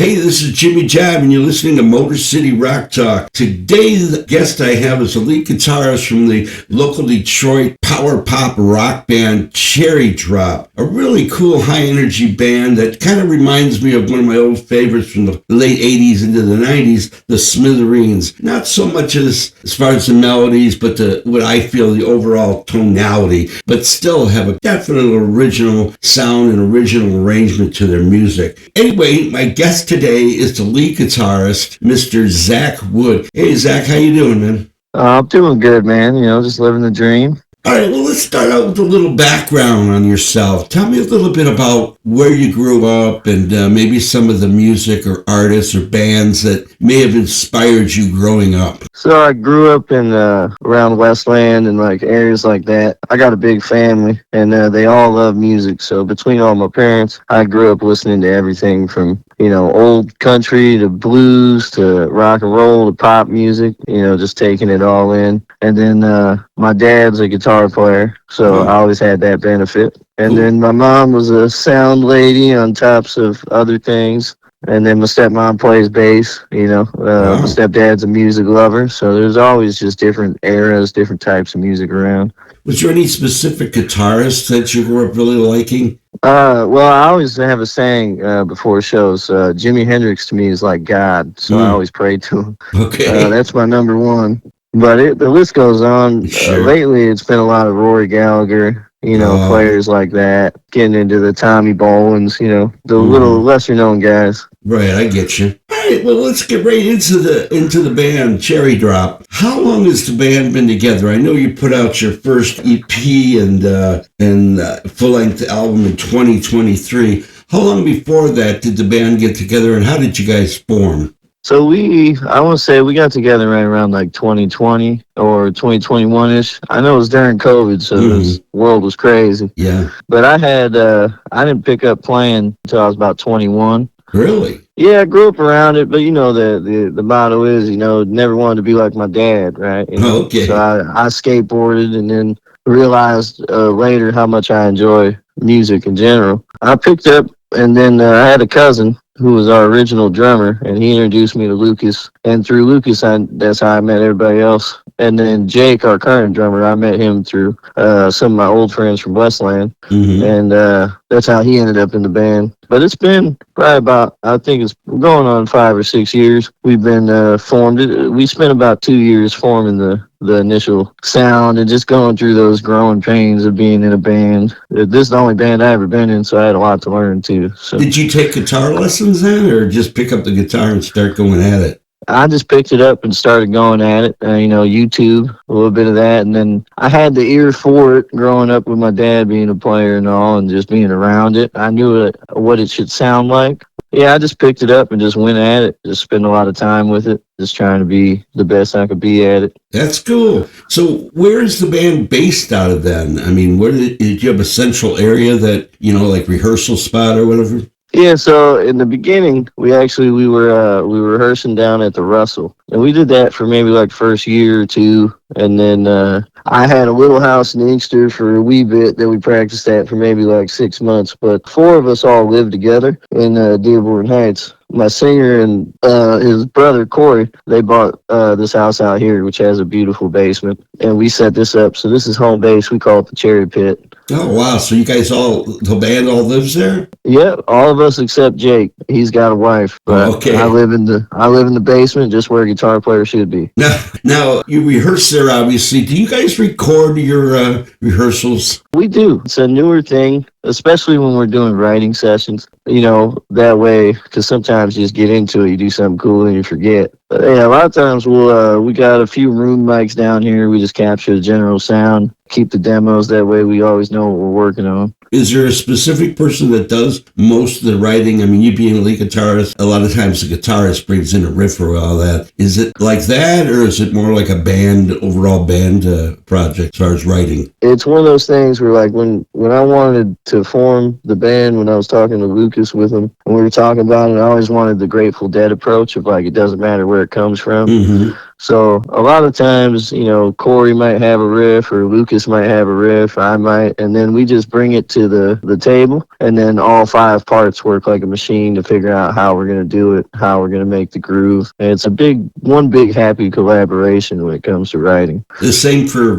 Hey, this is Jimmy Jab, and you're listening to Motor City Rock Talk. Today, the guest I have is a lead guitarist from the local Detroit power pop rock band Cherry Drop, a really cool high-energy band that kind of reminds me of one of my old favorites from the late 80s into the 90s, the Smithereens. Not so much as far as the melodies, but what I feel the overall tonality, but still have a definite original sound and original arrangement to their music. Anyway, my guest today is the lead guitarist, Mr. Zack Wood. Hey, Zack, how you doing, man? I'm doing good, man. Just living the dream. All right, well, let's start out with a little background on yourself. Tell me a little bit about where you grew up and maybe some of the music or artists or bands that may have inspired you growing up. So I grew up in around Westland and like areas like that. I got a big family and they all love music. So between all my parents, I grew up listening to everything from, old country to blues to rock and roll to pop music, just taking it all in. And then my dad's a guitar player, so I always had that benefit. And then my mom was a sound lady on tops of other things. And then my stepmom plays bass, my stepdad's a music lover. So there's always just different eras, different types of music around. Was there any specific guitarist that you grew up really liking? Well, I always have a saying before shows. Jimi Hendrix to me is like God, so I always pray to him. Okay. That's my number one. But the list goes on. Sure. Lately, it's been a lot of Rory Gallagher, players like that, getting into the Tommy Bolins, the little lesser-known guys. Right, I get you. All right, well, let's get right into the band, Cherry Drop. How long has the band been together? I know you put out your first EP and full-length album in 2023. How long before that did the band get together, and how did you guys form? So I want to say we got together right around like 2020 or 2021-ish. I know it was during COVID, so this world was crazy. Yeah. But I didn't pick up playing until I was about 21. Really? Yeah, I grew up around it, but the motto is, never wanted to be like my dad, right? Okay. So I skateboarded and then realized later how much I enjoy music in general. I picked up, and then I had a cousin who was our original drummer, and he introduced me to Lucas. And through Lucas, that's how I met everybody else. And then Jake, our current drummer, I met him through some of my old friends from Westland. And that's how he ended up in the band. But it's been probably about, I think it's going on 5 or 6 years. We've been formed. We spent about 2 years forming the initial sound and just going through those growing pains of being in a band. This is the only band I ever been in, so I had a lot to learn too. So. Did you take guitar lessons then, or just pick up the guitar and start going at it? I just picked it up and started going at it. YouTube, a little bit of that. And then I had the ear for it growing up with my dad being a player and all, and just being around it. I knew what it should sound like. Yeah, I just picked it up and just went at it. Just spent a lot of time with it, just trying to be the best I could be at it. That's cool. So where is the band based out of then? I mean, did you have a central area that, like rehearsal spot or whatever? Yeah, so in the beginning, we were rehearsing down at the Russell, and we did that for maybe like first year or two, and then I had a little house in Inkster for a wee bit that we practiced at for maybe like 6 months, but 4 of us all lived together in Dearborn Heights. My singer and his brother Corey, they bought this house out here, which has a beautiful basement, and we set this up. So this is home base. We call it the Cherry Pit. Oh, wow. So you guys the band all lives there? Yeah, all of us except Jake. He's got a wife. But okay. I live in the basement, just where a guitar player should be. Now you rehearse there, obviously. Do you guys record your rehearsals? We do. It's a newer thing, especially when we're doing writing sessions. That way, because sometimes you just get into it, you do something cool and you forget. But yeah, a lot of times we got a few room mics down here. We just capture the general sound, keep the demos. That way we always know what we're working on. Is there a specific person that does most of the writing? I mean, you being a lead guitarist, a lot of times the guitarist brings in a riff or all that. Is it like that, or is it more like a overall band project as far as writing? It's one of those things where, like, when I wanted to form the band, when I was talking to Lucas with him, and we were talking about it, I always wanted the Grateful Dead approach of, like, it doesn't matter where it comes from. So a lot of times, Corey might have a riff or Lucas might have a riff, I might, and then we just bring it to the table, and then all five parts work like a machine to figure out how we're gonna do it, how we're gonna make the groove. And it's one big happy collaboration when it comes to writing. The same for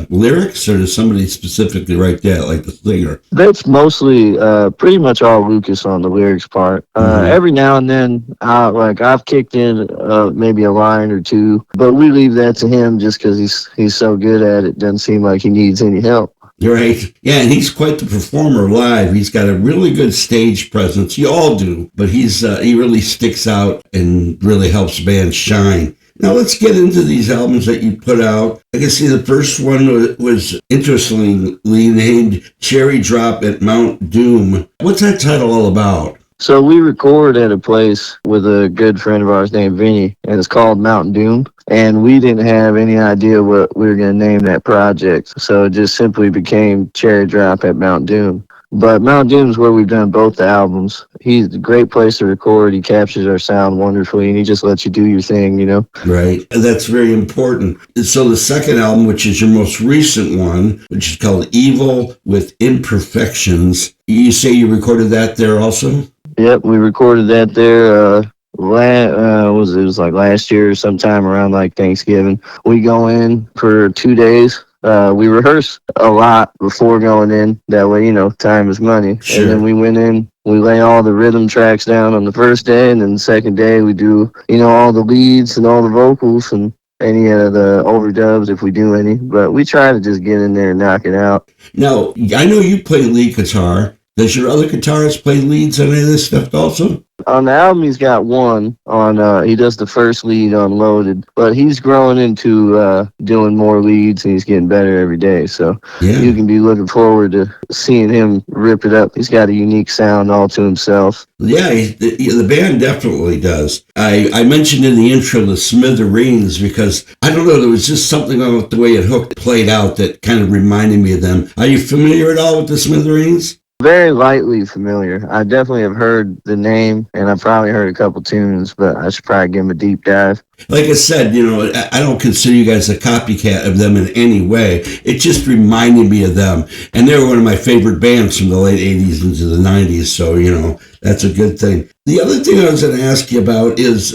lyrics, or does somebody specifically write that, like the singer? That's mostly pretty much all Lucas on the lyrics part. Every now and then, I've kicked in maybe a line or two, but we leave that to him just because he's so good at it. Doesn't seem like he needs any help. Right. Yeah, and he's quite the performer live. He's got a really good stage presence. You all do, but he really sticks out and really helps bands shine. Now let's get into these albums that you put out. I can see the first one was interestingly named Cherry Drop at Mount Doom. What's that title all about? So we record at a place with a good friend of ours named Vinny, and it's called Mountain Doom. And we didn't have any idea what we were going to name that project. So it just simply became Cherry Drop at Mount Doom. But Mount Doom's where we've done both the albums. He's a great place to record. He captures our sound wonderfully, and he just lets you do your thing, Right. That's very important. So the second album, which is your most recent one, which is called Evil with Imperfections, you say you recorded that there also? Yep, we recorded that there. It was like last year, sometime around like Thanksgiving. We go in for 2 days. We rehearse a lot before going in. That way, time is money. Sure. And then we went in, we lay all the rhythm tracks down on the first day, and then the second day we do, all the leads and all the vocals and any of the overdubs if we do any. But we try to just get in there and knock it out. Now, I know you play lead guitar. Does your other guitarist play leads on any of this stuff also? On the album, he's got one on. He does the first lead on Loaded, but he's growing into doing more leads, and he's getting better every day. So You can be looking forward to seeing him rip it up. He's got a unique sound all to himself. Yeah, the band definitely does. I mentioned in the intro the Smithereens because, I don't know, there was just something about the way it played out that kind of reminded me of them. Are you familiar at all with the Smithereens? Very lightly familiar. I definitely have heard the name, and I've probably heard a couple tunes, but I should probably give him a deep dive. Like I said, I don't consider you guys a copycat of them in any way. It just reminded me of them. And they were one of my favorite bands from the late 80s into the 90s, so, that's a good thing. The other thing I was going to ask you about is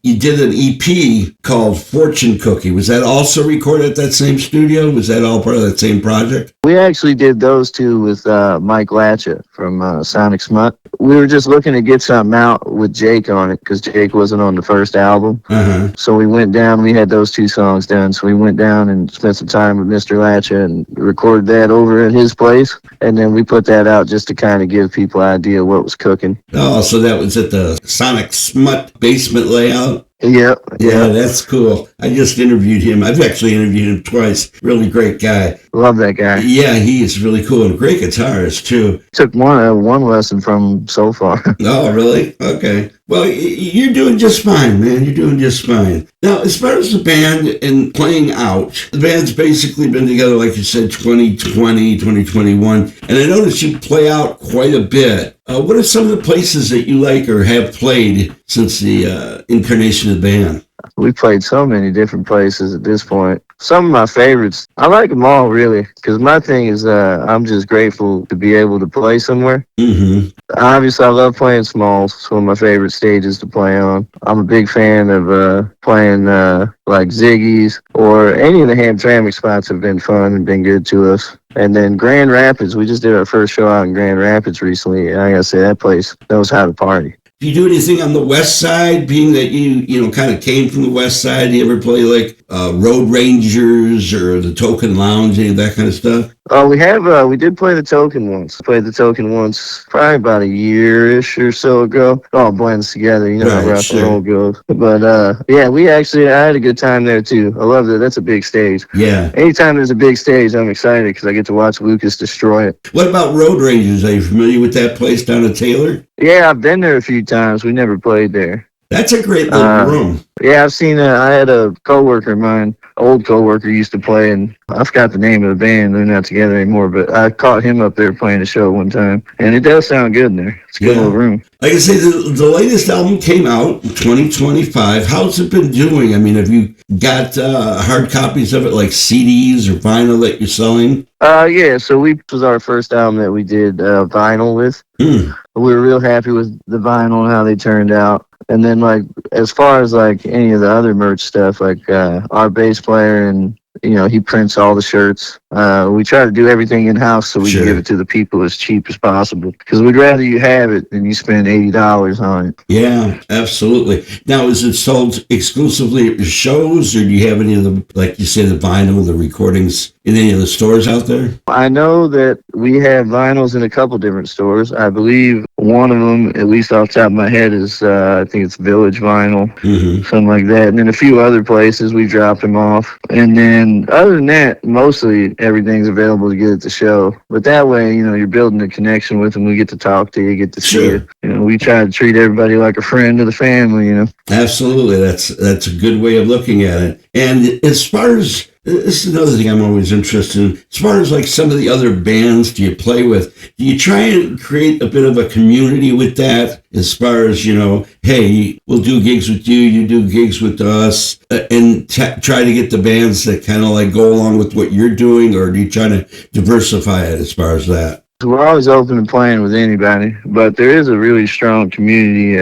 you did an EP called Fortune Cookie. Was that also recorded at that same studio? Was that all part of that same project? We actually did those two with Mike Latcha from Sonic Smut. We were just looking to get something out with Jake on it because Jake wasn't on the first album. Uh-huh. So we went down, we had those two songs done. So we went down and spent some time with Mr. Latcha and recorded that over at his place. And then we put that out just to kind of give people an idea what was cooking. Oh, so that was at the Sonic Smut basement layout? Yep. Yeah, that's cool. I just interviewed him. I've actually interviewed him twice. Really great guy. Love that guy. Yeah, he is really cool and a great guitarist too. Took one lesson from him so far. Oh, really? Okay. Well, you're doing just fine, man. You're doing just fine. Now, as far as the band and playing out, the band's basically been together, like you said, 2020, 2021. And I noticed you play out quite a bit. What are some of the places that you like or have played since the incarnation of the band? We played so many different places at this point. Some of my favorites, I like them all really, because my thing is I'm just grateful to be able to play somewhere. Mm-hmm. Obviously, I love playing Smalls. It's one of my favorite stages to play on. I'm a big fan of playing like Ziggy's or any of the Hamtramck spots have been fun and been good to us. And then Grand Rapids, we just did our first show out in Grand Rapids recently. And I gotta say, that place knows how to party. Do you do anything on the west side, being that you kind of came from the west side? Do you ever play like Road Rangers or the Token Lounge, any of that kind of stuff? We did play the Token once. Played the Token once probably about a year-ish or so ago. It all blends together, how rock and roll goes. But yeah, I had a good time there too. I loved it. That's a big stage. Yeah. Anytime there's a big stage, I'm excited because I get to watch Lucas destroy it. What about Road Rangers? Are you familiar with that place down at Taylor? Yeah, I've been there a few times. We never played there. That's a great little room. Yeah, I've seen. I had a coworker of mine, old coworker, used to play, and I forgot the name of the band. They're not together anymore, but I caught him up there playing a show one time, and it does sound good in there. It's a good little Yeah. room. Like I say, the latest album came out in 2025. How's it been doing? I mean, have you got hard copies of it, like CDs or vinyl that you're selling? Yeah. So we this was our first album that we did vinyl with. Hmm. We were real happy with the vinyl and how they turned out. And then like as far as like any of the other merch stuff, like our bass player and he prints all the shirts. We try to do everything in house so we can give Sure. it to the people as cheap as possible because we'd rather you have it than you spend $80 on it. Yeah, absolutely. Now, is it sold exclusively at your shows, or do you have any of the, like you say, the vinyl, the recordings in any of the stores out there? I know that we have vinyls in a couple different stores. I believe one of them, at least off the top of my head, is I think it's Village Vinyl, Mm-hmm. something like that. And then a few other places we dropped them off. And then other than that, mostly everything's available to get at the show. But that way, you're building a connection with them. We get to talk to you, get to see Sure. you. We try to treat everybody like a friend of the family. Absolutely. That's a good way of looking at it. And as far as this is another thing I'm always interested in. As far as like some of the other bands do you play with, do you try and create a bit of a community with that? As far as, hey, we'll do gigs with you, you do gigs with us, and try to get the bands that kind of like go along with what you're doing, or do you try to diversify it as far as that? We're always open to playing with anybody, but there is a really strong community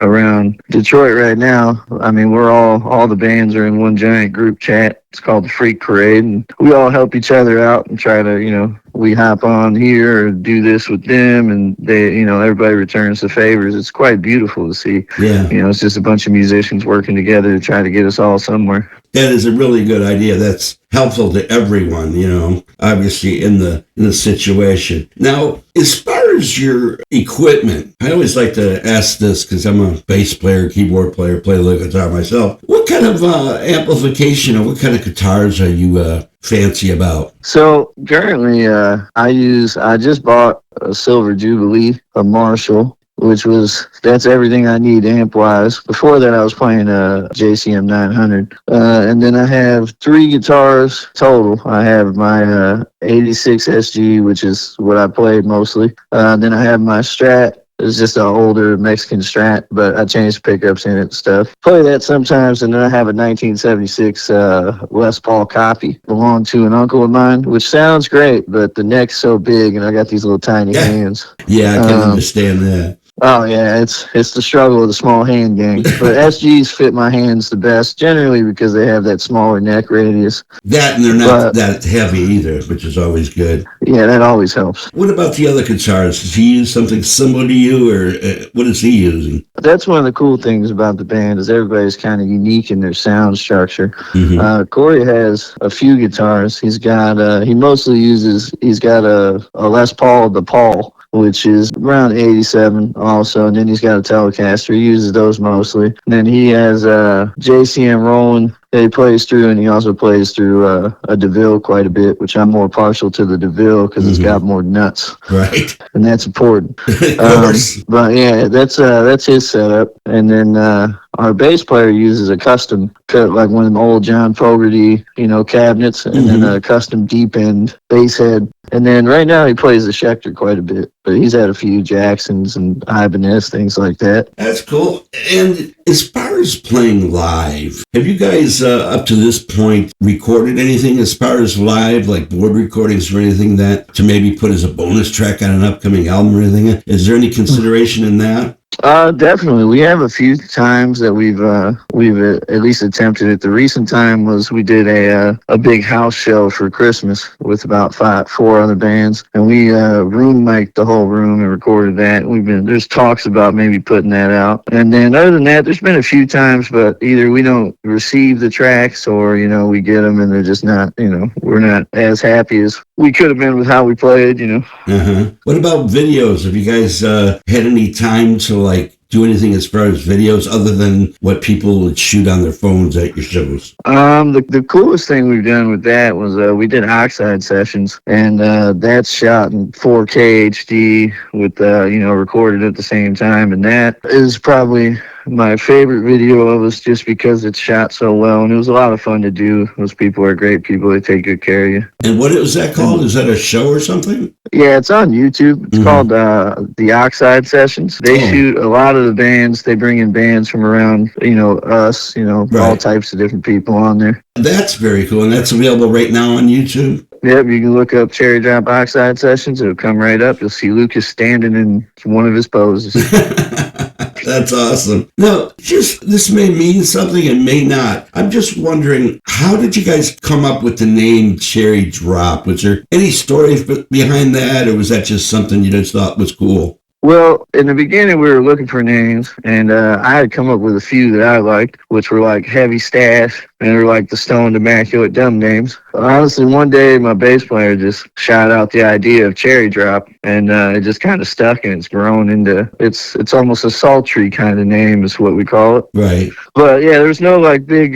around Detroit right now. I mean, we're all the bands are in one giant group chat. It's called the Freak Parade, and we all help each other out and try to, we hop on here or do this with them, and everybody returns the favors. It's quite beautiful to see. Yeah. It's just a bunch of musicians working together to try to get us all somewhere. That is a really good idea. That's helpful to everyone, obviously in the situation. Now, as far as your equipment, I always like to ask this because I'm a bass player, keyboard player, play the guitar myself. What kind of amplification or what kind of guitars are you fancy about? So currently, I just bought a Silver Jubilee, a Marshall, that's everything I need amp wise. Before that, I was playing a JCM 900, and then I have three guitars total. I have my 86 SG, which is what I played mostly. Then I have my Strat. It's just an older Mexican Strat, but I changed the pickups in it and stuff. Play that sometimes, and then I have a 1976 Les Paul copy. Belonged to an uncle of mine, which sounds great, but the neck's so big, and I got these little tiny hands. Yeah, I can understand that. Oh yeah, it's the struggle of the small hand gang. But SGs fit my hands the best, generally because they have that smaller neck radius. That and they're not that heavy either, which is always good. Yeah, that always helps. What about the other guitarists? Does he use something similar to you, or what is he using? That's one of the cool things about the band is everybody's kind of unique in their sound structure. Mm-hmm. Corey has a few guitars. He's got he's got a Les Paul, the Paul, which is around 87 also, and then he's got a Telecaster. He uses those mostly. And then he has a JCM Roland that he plays through, and he also plays through a DeVille quite a bit, which I'm more partial to the DeVille because it's got more nuts. Right. And that's important. Of course. But yeah, that's his setup. And then our bass player uses a custom cut, like one of them old John Fogerty, cabinets, and then a custom deep end bass head. And then right now he plays the Schecter quite a bit, but he's had a few Jacksons and Ibanez, things like that. That's cool. And as far as playing live, have you guys up to this point recorded anything as far as live, like board recordings or anything that to maybe put as a bonus track on an upcoming album or anything? Is there any consideration in that? Definitely. We have a few times that we've at least attempted it. The recent time was we did a big house show for Christmas with about four other bands, and we room mic'd the whole room and recorded that. There's talks about maybe putting that out, and then other than that, there's been a few times, but either we don't receive the tracks or we get them and they're just not we're not as happy as we could have been with how we played. What about videos? Have you guys had any time to do anything as far as videos other than what people would shoot on their phones at your shows? The coolest thing we've done with that was we did Oxide sessions, and that's shot in 4K HD with recorded at the same time, and that is probably my favorite video of us just because it's shot so well, and it was a lot of fun to do. Those people are great people. They take good care of you. And what was that called? Is that a show or something? Yeah, it's on YouTube. It's called the Oxide Sessions. They shoot a lot of the bands. They bring in bands from around, us, all types of different people on there. That's very cool. And that's available right now on YouTube? Yep, you can look up Cherry Drop Oxide Sessions. It'll come right up. You'll see Lucas standing in one of his poses. That's awesome. Now, this may mean something and may not. I'm just wondering, how did you guys come up with the name Cherry Drop? Was there any story behind that, or was that just something you just thought was cool? Well, in the beginning, we were looking for names, and I had come up with a few that I liked, which were like Heavy Stash, and they were like the Stoned Immaculate Dumb names. Honestly, one day, my bass player just shot out the idea of Cherry Drop, and it just kind of stuck, and it's grown into, it's almost a sultry kind of name is what we call it. Right. But yeah, there's no like big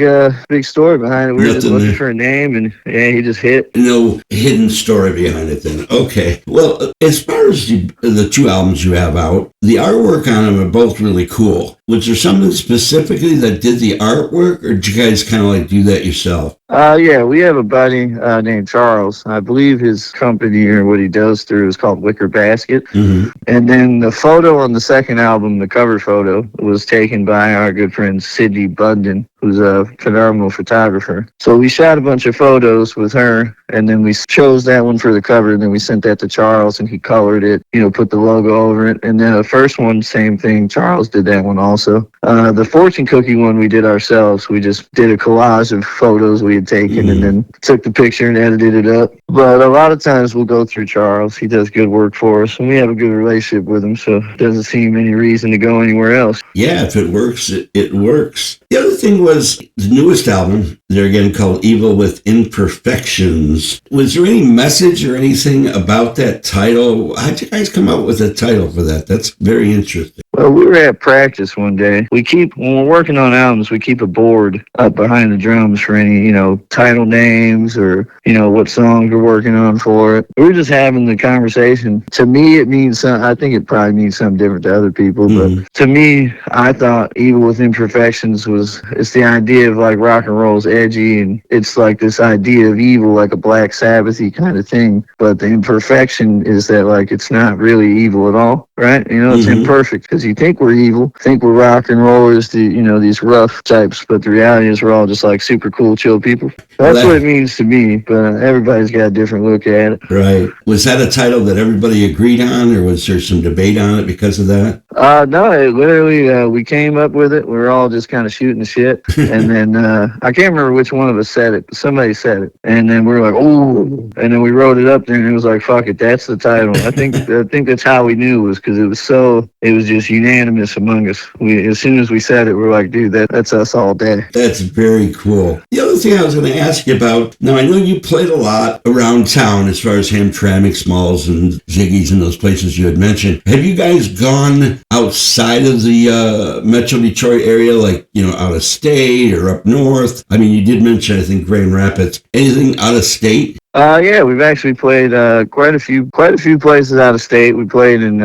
story behind it. We were just looking for a name, and yeah, he just hit. No hidden story behind it then. Okay. Well, as far as the two albums you have out, the artwork on them are both really cool. Was there something specifically that did the artwork, or did you guys kind of like do that yourself? Yeah, we have a buddy named Charles. I believe his company or what he does through is called Wicker Basket. Mm-hmm. And then the photo on the second album, the cover photo, was taken by our good friend Sydney Bundon, who's a phenomenal photographer. So we shot a bunch of photos with her, and then we chose that one for the cover, and then we sent that to Charles, and he colored it, put the logo over it. And then the first one, same thing, Charles did that one also. The fortune cookie one we did ourselves. We just did a collage of photos we had taken and then took the picture and edited it up. But a lot of times we'll go through Charles. He does good work for us, and we have a good relationship with him, so it doesn't seem any reason to go anywhere else. Yeah, if it works, it works. The other thing was the newest album, they're again called Evil with Imperfections. Was there any message or anything about that title? How'd you guys come up with a title for that? That's very interesting. Well, we were at practice one day. When we're working on albums, we keep a board up behind the drums for any, title names or, what songs we're working on for it. We were just having the conversation. To me, it means something. I think it probably means something different to other people, but to me, I thought Evil with Imperfections it's the idea of like rock and roll's edgy, and it's like this idea of evil, like a Black Sabbath-y kind of thing. But the imperfection is that like it's not really evil at all, right? It's imperfect because you think we're evil, think we're rock and rollers, these rough types, but the reality is we're all just like super cool, chill people. That's what it means to me, but everybody's got a different look at it. Right. Was that a title that everybody agreed on, or was there some debate on it because of that? No, it literally, we came up with it. We were all just kind of shooting the shit. And then I can't remember which one of us said it, but somebody said it. And then we were like, oh, and then we wrote it up there, and it was like, fuck it, that's the title. I think that's how we knew was because it was just unanimous among us. As soon as we said it, we're like, dude, that's us all day. That's very cool. The other thing I was going to ask you about, now I know you played a lot around town as far as Hamtramck, Smalls, and Ziggy's and those places you had mentioned. Have you guys gone outside of the Metro Detroit area, like, out of state or up north? I mean, you did mention, I think, Grand Rapids. Anything out of state? Yeah, we've actually played quite a few places out of state. We played in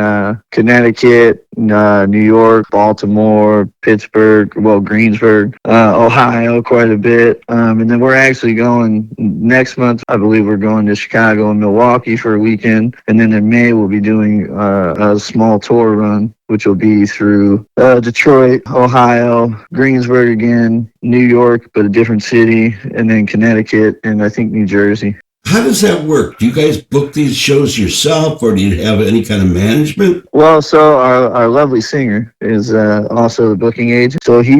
Connecticut, New York, Baltimore, Pittsburgh, Greensburg, Ohio quite a bit. And then we're actually going next month. I believe we're going to Chicago and Milwaukee for a weekend. And then in May, we'll be doing a small tour run, which will be through Detroit, Ohio, Greensburg again, New York, but a different city, and then Connecticut, and I think New Jersey. How does that work? Do you guys book these shows yourself, or do you have any kind of management? Well, so our lovely singer is also the booking agent. So he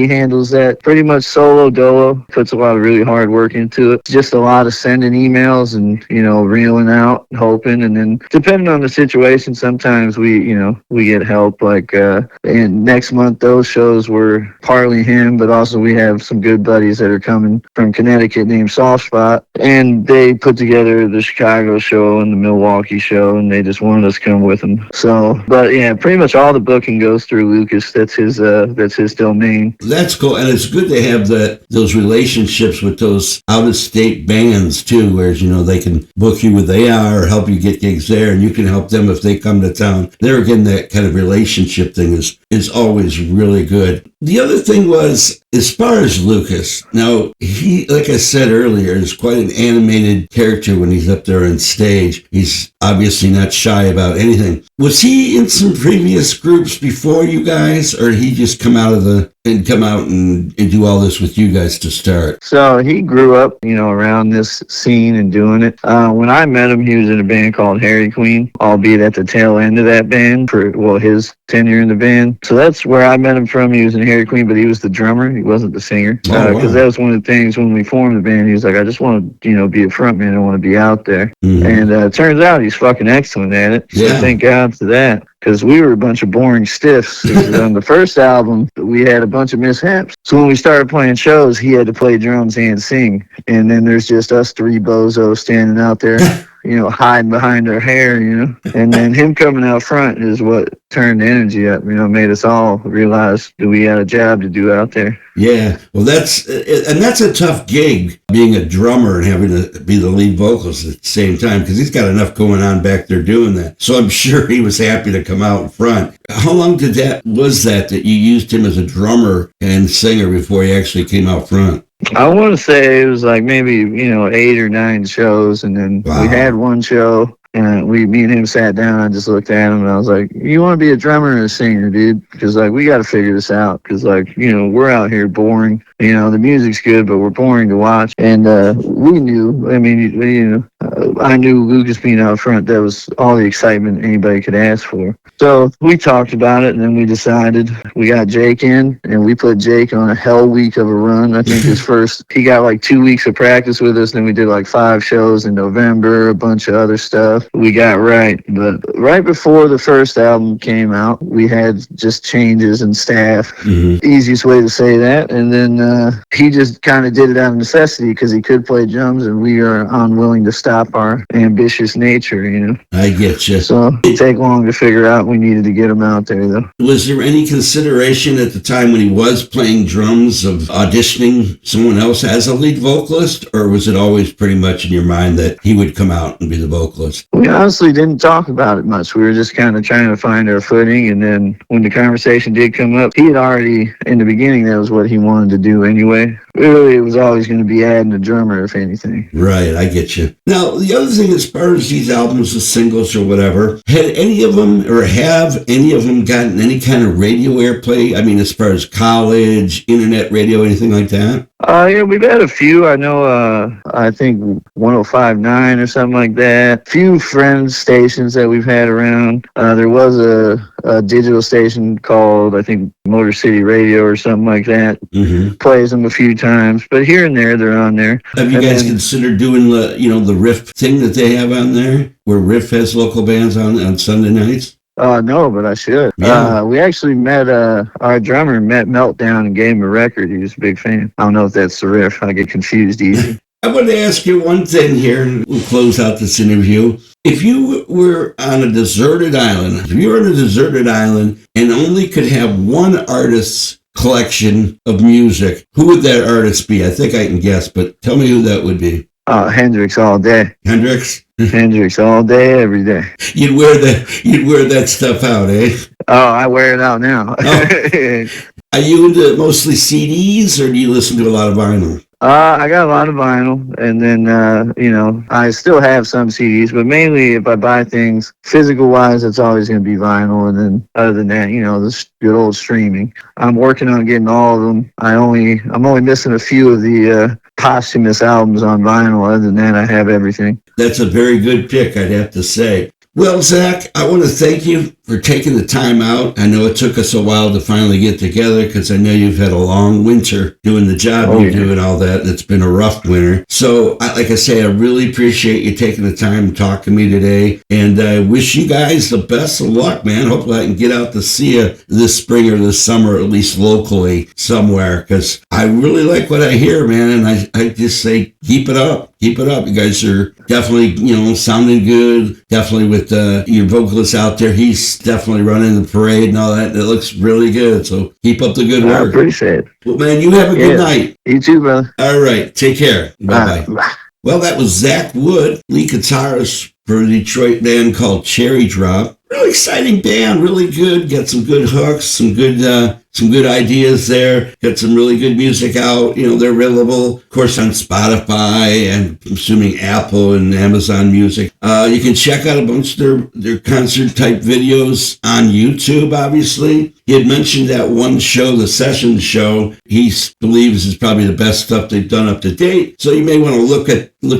handles that pretty much solo dolo, puts a lot of really hard work into it. Just a lot of sending emails and, reeling out, hoping. And then depending on the situation, sometimes we get help. Like and next month, those shows were partly him, but also we have some good buddies that are coming from Connecticut named Soft Spot. And they put together the Chicago show and the Milwaukee show, and they just wanted us to come with them. So, but yeah, pretty much all the booking goes through Lucas. That's his domain. That's cool, and it's good to have those relationships with those out-of-state bands too, whereas they can book you where they are or help you get gigs there, and you can help them if they come to town. There again, that kind of relationship thing is always really good. The other thing was, as far as Lucas, now he, like I said earlier, is quite an animated character when he's up there on stage. He's obviously not shy about anything. Was he in some previous groups before you guys, or did he just come out and do all this with you guys to start? So he grew up, around this scene and doing it. When I met him, he was in a band called Harry Queen, albeit at the tail end of that band for his tenure in the band. So that's where I met him from. He was in Harry Queen, but he was the drummer. He wasn't the singer. Because that was one of the things when we formed the band. He was like, I just want to, be a front man. I want to be out there. Mm-hmm. And it turns out he's fucking excellent at it. So thank God for that. Because we were a bunch of boring stiffs. On the first album, we had a bunch of mishaps. So when we started playing shows, he had to play drums and sing. And then there's just us three bozos standing out there, hiding behind our hair, And then him coming out front is what turned the energy up, made us all realize that we had a job to do out there. Yeah, well, that's a tough gig, being a drummer and having to be the lead vocalist at the same time, because he's got enough going on back there doing that. So I'm sure he was happy to come out in front. How long was that you used him as a drummer and singer before he actually came out front? I want to say it was like maybe, 8 or 9 shows, and then we had one show. And me and him sat down. I just looked at him and I was like, "You want to be a drummer or a singer, dude? Because we got to figure this out. Because we're out here boring. The music's good, but we're boring to watch." And we knew. I mean, I knew Lucas being out front. That was all the excitement anybody could ask for. So we talked about it, and then we decided we got Jake in, and we put Jake on a hell week of a run. I think he got like 2 weeks of practice with us. Then we did like 5 shows in November, a bunch of other stuff. We got right. But right before the first album came out, we had just changes in staff. Mm-hmm. Easiest way to say that. And then he just kind of did it out of necessity because he could play drums, and we are unwilling to stop our ambitious nature, I get you. So it take long to figure out. We needed to get him out there, though. Was there any consideration at the time when he was playing drums of auditioning someone else as a lead vocalist, or was it always pretty much in your mind that he would come out and be the vocalist? We honestly didn't talk about it much. We were just kind of trying to find our footing, and then when the conversation did come up, he had already, in the beginning, that was what he wanted to do anyway. Really, it was always going to be adding a drummer, if anything. Right, I get you. Now, the other thing, as far as these albums, the singles or whatever, had any of them, or have any of them gotten any kind of radio airplay? I mean, as far as college, internet radio, anything like that? Yeah, we've had a few. I know, I think 105.9 or something like that. Few friends stations that we've had around. There was a digital station called, I think, Motor City Radio or something like that. Mm-hmm. Plays them a few times, but here and there, they're on there. Have you guys considered doing the Riff thing that they have on there, where Riff has local bands on Sunday nights? No, but I should. Yeah. We actually met, our drummer met Meltdown and gave him a record. He was a big fan. I don't know if that's the Riff. I get confused easy. I want to ask you one thing here, and we'll close out this interview. If you were on a deserted island, and only could have one artist's collection of music, who would that artist be? I think I can guess, but tell me who that would be. Hendrix all day. Hendrix? Hendrix all day, every day. You'd wear that stuff out, eh? Oh, I wear it out now. Oh. Are you into mostly CDs, or do you listen to a lot of vinyl? I got a lot of vinyl, and then, I still have some CDs, but mainly if I buy things physical-wise, it's always going to be vinyl, and then other than that, this good old streaming. I'm working on getting all of them. I'm only missing a few of the posthumous albums on vinyl. Other than that, I have everything. That's a very good pick, I'd have to say. Well, Zack, I want to thank you for taking the time out. I know it took us a while to finally get together because I know you've had a long winter doing the job you do and all that. And it's been a rough winter. So, like I say, I really appreciate you taking the time to talk to me today. And I wish you guys the best of luck, man. Hopefully I can get out to see you this spring or this summer, at least locally somewhere, because I really like what I hear, man. And I just say, keep it up. Keep it up. You guys are definitely, sounding good. Definitely with your vocalist out there. He's definitely running the parade and all that. It looks really good. So keep up the good work. I appreciate it. Well, man, you have a good night. You too, brother. All right. Take care. Bye-bye. Bye. Well, that was Zack Wood, lead guitarist for a Detroit band called Cherry Drop. Really exciting band, really good. Got some good hooks, some good ideas there. Got some really good music out. They're available, of course, on Spotify and I'm assuming Apple and Amazon Music. You can check out a bunch of their concert type videos on YouTube, obviously. He had mentioned that one show, the Session Show, he believes is probably the best stuff they've done up to date. So you may want to look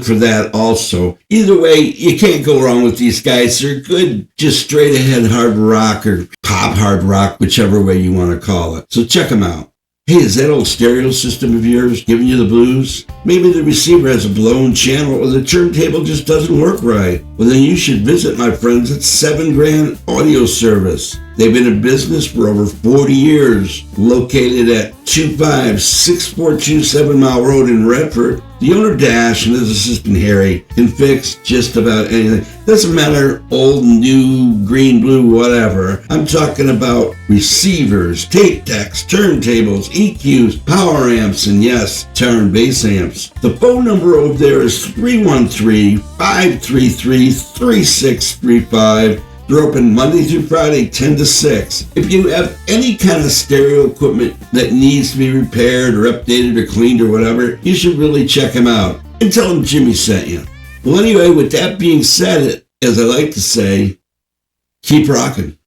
for that also. Either way, you can't go wrong with these guys. They're good, just straight ahead hard rock or pop hard rock, whichever way you want to call it. So check them out. Hey, is that old stereo system of yours giving you the blues? Maybe the receiver has a blown channel or the turntable just doesn't work right. Well, then you should visit my friends at 7 Grand Audio Service. They've been in business for over 40 years, located at 25642 7 Mile Road in Redford. The owner Dash and his assistant Harry can fix just about anything. Doesn't matter, old, new, green, blue, whatever. I'm talking about receivers, tape decks, turntables, EQs, power amps, and yes, turn bass amps. The phone number over there is 313-533-3635. They're open Monday through Friday, 10 to 6. If you have any kind of stereo equipment that needs to be repaired or updated or cleaned or whatever, you should really check them out. And tell them Jimmy sent you. Well, anyway, with that being said, as I like to say, keep rocking.